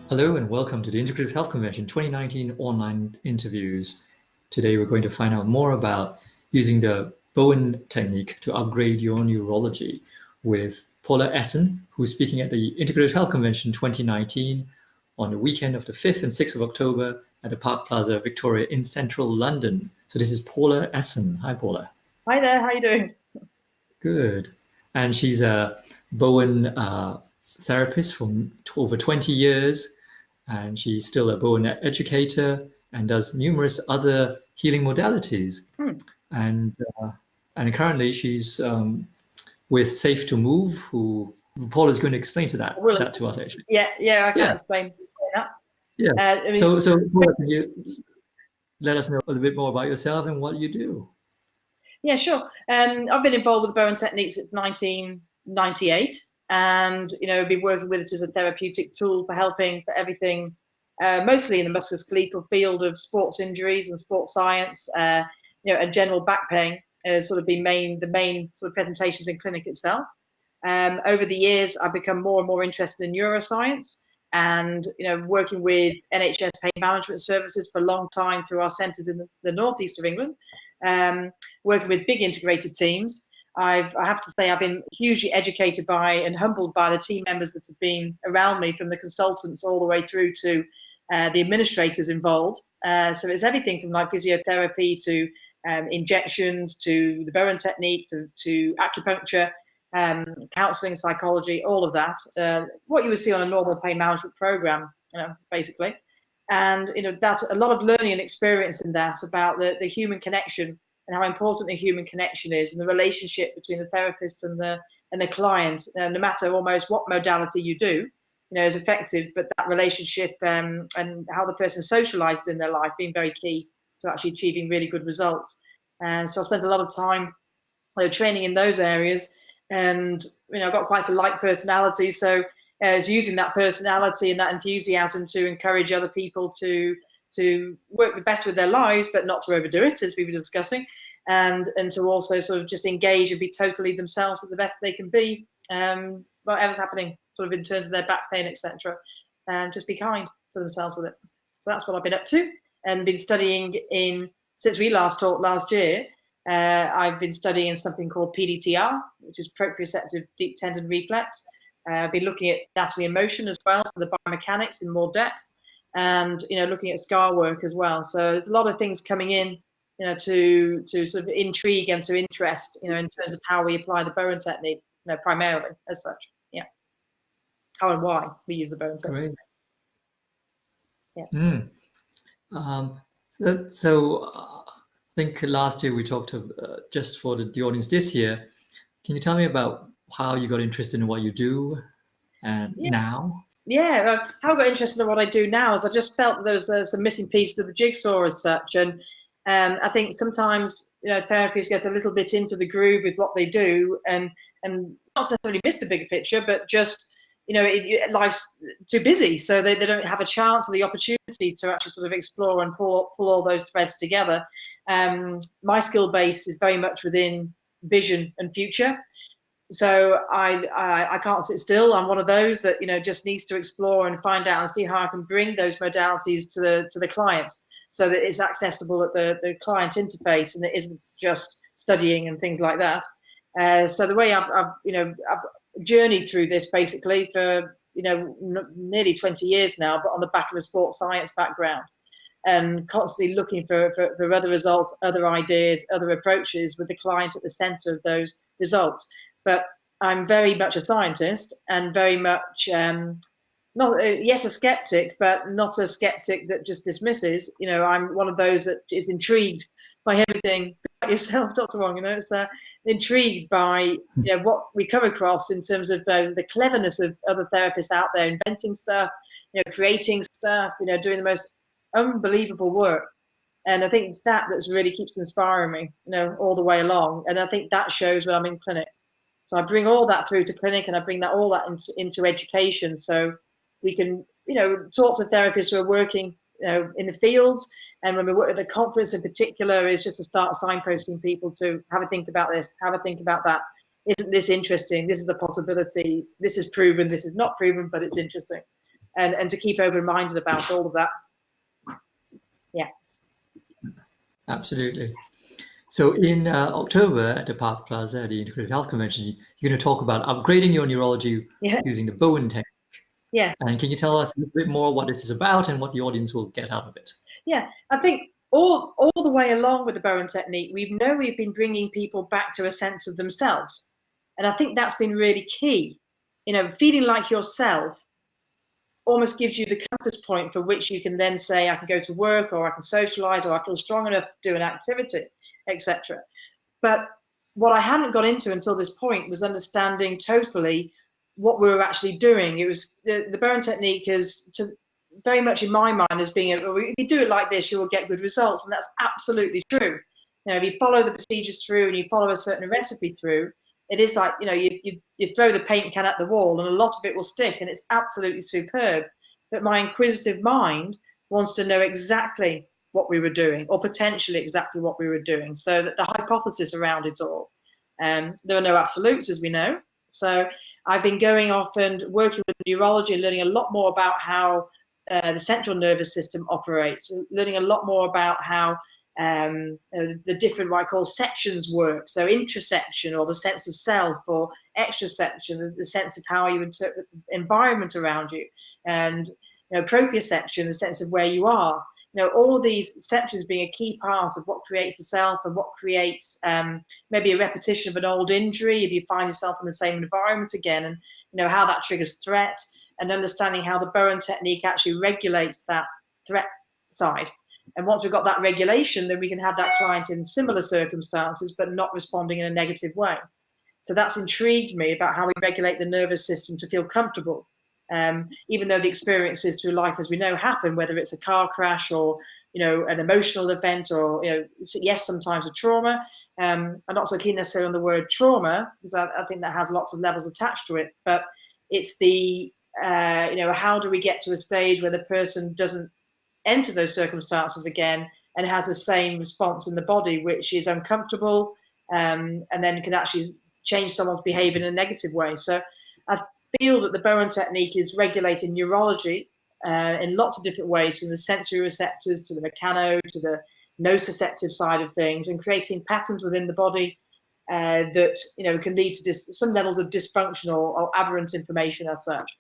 Hello and welcome to the Integrative Health Convention 2019 online interviews. Today we're going to find out more about using the Bowen Technique to upgrade your neurology with Paula Esson, who's speaking at the Integrative Health Convention 2019 on the weekend of the 5th and 6th of October at the Plaza, Victoria in central London. So this is Paula Esson. Hi, Paula. Hi there, how are you doing? Good. And she's a Bowen therapist for over 20 years. And she's still a Bowen educator and does numerous other healing modalities. And currently she's with Safe to Move, who Paul is going to explain that to us actually. Yeah, I can explain that. Yeah. So Paula, can you let us know a little bit more about yourself and what you do? Yeah, sure. I've been involved with the Bowen Technique since 1998. And, I've been working with it as a therapeutic tool for helping for everything, mostly in the musculoskeletal field of sports injuries and sports science, and general back pain has sort of been the main sort of presentations in clinic itself. Over the years, I've become more and more interested in neuroscience and, working with NHS pain management services for a long time through our centres in the northeast of England, working with big integrated teams. I have to say I've been hugely educated by and humbled by the team members that have been around me, from the consultants all the way through to the administrators involved. So it's everything from like physiotherapy to injections to the Bowen Technique to acupuncture, counselling, psychology, all of that. What you would see on a normal pain management program, basically. And that's a lot of learning and experience in that about the human connection and how important the human connection is, and the relationship between the therapist and the client. No matter almost what modality you do, is effective, but that relationship and how the person socializes in their life being very key to actually achieving really good results. And so I spent a lot of time training in those areas, and I've got quite a light personality, so it's using that personality and that enthusiasm to encourage other people to work the best with their lives, but not to overdo it, as we were discussing, and to also sort of just engage and be totally themselves at the best they can be, whatever's happening sort of in terms of their back pain, etc. And just be kind to themselves with it. So that's what I've been up to, and been studying since we last talked last year. I've been studying something called PDTR, which is proprioceptive deep tendon reflex. I've been looking at anatomy and motion as well, so the biomechanics in more depth, and looking at scar work as well. So there's a lot of things coming in, to sort of intrigue and to interest, in terms of how we apply the Bowen Technique, primarily as such. Yeah, how and why we use the Bowen Technique. Great. Yeah. So I think last year we talked just for the audience this year. Can you tell me about how you got interested in what you do and now? Yeah, how I got interested in what I do now is I just felt there was a missing piece to the jigsaw as such. And I think sometimes, therapists get a little bit into the groove with what they do and not necessarily miss the bigger picture, but just, life's too busy. So they don't have a chance or the opportunity to actually sort of explore and pull all those threads together. My skill base is very much within vision and future. So I can't sit still. I'm one of those that just needs to explore and find out and see how I can bring those modalities to the client, so that it's accessible at the client interface and it isn't just studying and things like that. So the way I've journeyed through this basically for nearly 20 years now, but on the back of a sports science background, and constantly looking for other results, other ideas, other approaches with the client at the center of those results. But I'm very much a scientist and very much, a skeptic, but not a skeptic that just dismisses. I'm one of those that is intrigued by everything. Yourself, Dr. Wong, it's intrigued by what we come across in terms of the cleverness of other therapists out there, inventing stuff, creating stuff, doing the most unbelievable work. And I think it's that really keeps inspiring me, all the way along. And I think that shows when I'm in clinic. So I bring all that through to clinic, and I bring all that into education, so we can, talk to therapists who are working, in the fields. And when we work at the conference in particular, is just to start signposting people to have a think about this, have a think about that. Isn't this interesting? This is a possibility. This is proven. This is not proven, but it's interesting. and to keep open-minded about all of that. Yeah. Absolutely. So in October at the Park Plaza at the Integrative Health Convention, you're going to talk about upgrading your neurology using the Bowen Technique. Yeah. And can you tell us a little bit more what this is about and what the audience will get out of it? Yeah, I think all the way along with the Bowen Technique, we've been bringing people back to a sense of themselves. And I think that's been really key. You know, feeling like yourself almost gives you the compass point for which you can then say, I can go to work, or I can socialize, or I feel strong enough to do an activity, etc. But what I hadn't got into until this point was understanding totally what we were actually doing. It was the Bowen Technique is very much in my mind as being, if you do it like this, you will get good results. And that's absolutely true. You know, if you follow the procedures through and you follow a certain recipe through, it is like, you know, you throw the paint can at the wall and a lot of it will stick, and it's absolutely superb. But my inquisitive mind wants to know exactly what we were doing, or potentially exactly what we were doing, so that the hypothesis around it all. There are no absolutes, as we know. So I've been going off and working with neurology and learning a lot more about how the central nervous system operates, learning a lot more about how the different what I call sections work. So introsection, or the sense of self, or extrasection, the sense of how you interpret the environment around you, and proprioception, the sense of where you are. You know, all of these sections being a key part of what creates the self, and what creates maybe a repetition of an old injury if you find yourself in the same environment again, and how that triggers threat, and understanding how the Bowen Technique actually regulates that threat side. And once we've got that regulation, then we can have that client in similar circumstances, but not responding in a negative way. So that's intrigued me about how we regulate the nervous system to feel comfortable. Even though the experiences through life, as we know, happen, whether it's a car crash or, an emotional event, or, yes, sometimes a trauma. I'm not so keen necessarily on the word trauma, because I think that has lots of levels attached to it, but it's the, how do we get to a stage where the person doesn't enter those circumstances again and has the same response in the body, which is uncomfortable, and then can actually change someone's behavior in a negative way. So I feel that the Bowen Technique is regulating neurology in lots of different ways, from the sensory receptors to the mechano to the nociceptive side of things, and creating patterns within the body that can lead to some levels of dysfunction or aberrant information as such.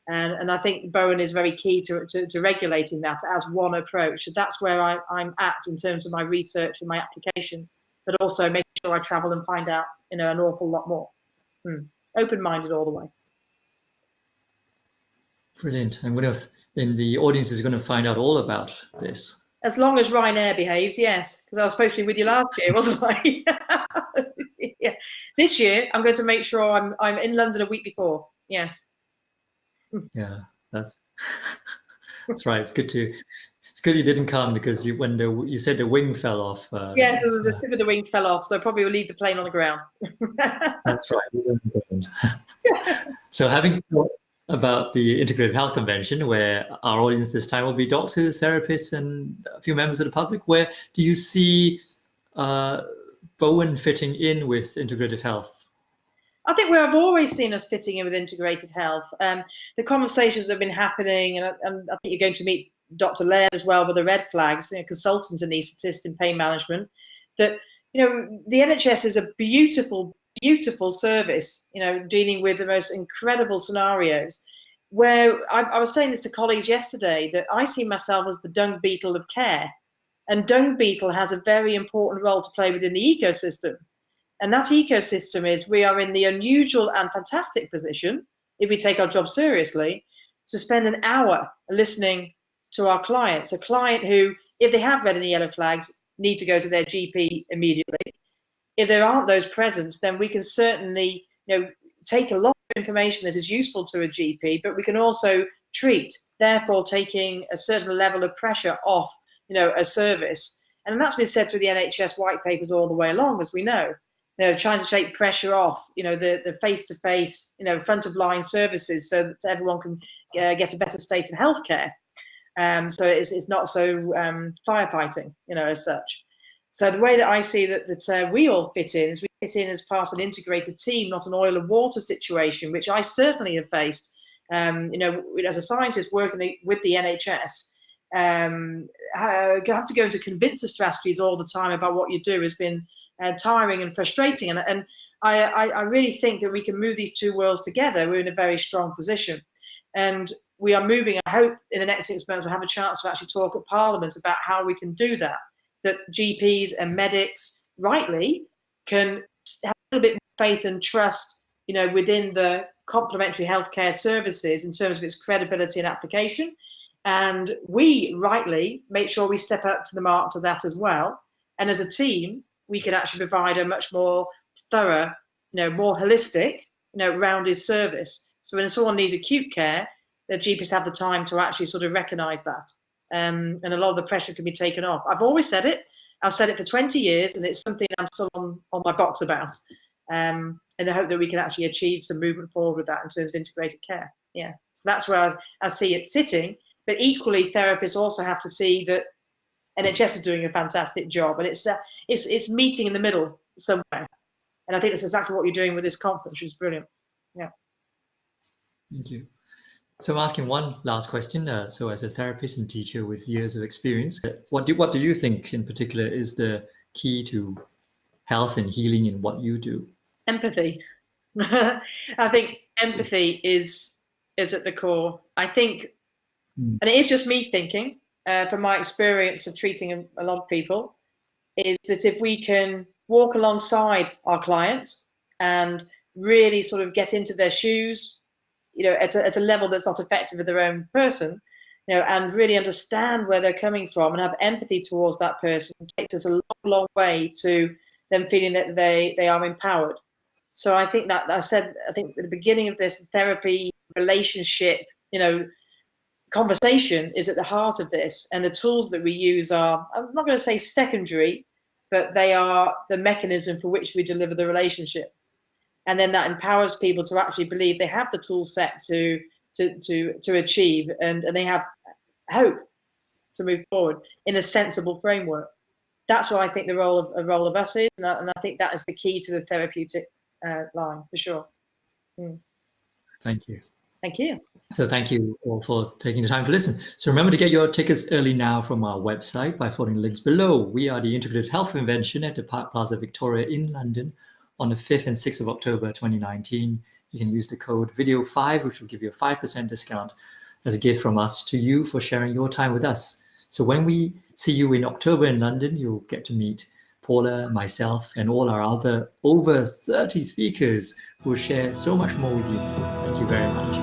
And I think Bowen is very key to regulating that as one approach. So that's where I'm at in terms of my research and my application, but also making sure I travel and find out an awful lot more. Open-minded all the way. Brilliant. And and the audience is going to find out all about this. As long as Ryanair behaves, yes, because I was supposed to be with you last year, wasn't I? Yeah. This year, I'm going to make sure I'm in London a week before. Yes. Yeah, that's right. It's good you didn't come, because when you said the wing fell off. Yes, the tip of the wing fell off, so probably will leave the plane on the ground. That's right. So having thought about the Integrative Health Convention, where our audience this time will be doctors, therapists, and a few members of the public, where do you see Bowen fitting in with integrative health? I think where I've always seen us fitting in with integrated health. The conversations have been happening, and I think you're going to meet Dr. Laird as well with the red flags, consultant anaesthetist in pain management, that, the NHS is a beautiful, beautiful service, dealing with the most incredible scenarios, where I was saying this to colleagues yesterday, that I see myself as the dung beetle of care, and dung beetle has a very important role to play within the ecosystem. And that ecosystem is, we are in the unusual and fantastic position, if we take our job seriously, to spend an hour listening to our clients. A client who, if they have red and yellow flags, need to go to their GP immediately. If there aren't those present, then we can certainly, take a lot of information that is useful to a GP, but we can also treat, therefore taking a certain level of pressure off, a service. And that's been said through the NHS white papers all the way along, as we know. Trying to take pressure off, the face-to-face, front-of-line services, so that everyone can get a better state in healthcare. So it's not so firefighting, as such. So the way that I see that we all fit in is we fit in as part of an integrated team, not an oil and water situation, which I certainly have faced You know, as a scientist working with the NHS, have to go into convincer strategies all the time about what you do has been tiring and frustrating. And I really think that we can move these two worlds together. We're in a very strong position. And we are moving, I hope in the next 6 months we'll have a chance to actually talk at Parliament about how we can do that, that GPs and medics rightly can have a little bit more faith and trust, you know, within the complementary healthcare services in terms of its credibility and application. And we rightly make sure we step up to the mark to that as well. And as a team, we can actually provide a much more thorough, you know, more holistic, you know, rounded service. So when someone needs acute care, the GPs have the time to actually sort of recognise that. And a lot of the pressure can be taken off. I've always said it. I've said it for 20 years, and it's something I'm still on my box about. And I hope that we can actually achieve some movement forward with that in terms of integrated care. Yeah, so that's where I see it sitting. But equally, therapists also have to see that NHS is doing a fantastic job, and it's meeting in the middle somewhere. And I think that's exactly what you're doing with this conference, which is brilliant. Yeah. Thank you. So I'm asking one last question. So as a therapist and teacher with years of experience, what do you think in particular is the key to health and healing in what you do? Empathy. I think empathy is at the core. I think, and it is just me thinking, from my experience of treating a lot of people, is that if we can walk alongside our clients and really sort of get into their shoes, you know, at a level that's not effective with their own person, you know, and really understand where they're coming from and have empathy towards that person, it takes us a long, long way to them feeling that they are empowered. So I think that I think at the beginning of this, therapy, relationship, you know, conversation is at the heart of this, and the tools that we use are, I'm not going to say secondary, but they are the mechanism for which we deliver the relationship. And then that empowers people to actually believe they have the tool set to achieve, and they have hope to move forward in a sensible framework. That's what I think the role of us is, and I think that is the key to the therapeutic line for sure. Thank you. Thank you. So thank you all for taking the time to listen. So remember to get your tickets early now from our website by following the links below. We are the Integrative Health Convention at the Plaza Victoria in London on the 5th and 6th of October 2019. You can use the code video5, which will give you a 5% discount as a gift from us to you for sharing your time with us. So when we see you in October in London, you'll get to meet Paula, myself, and all our other over 30 speakers who will share so much more with you. Thank you very much.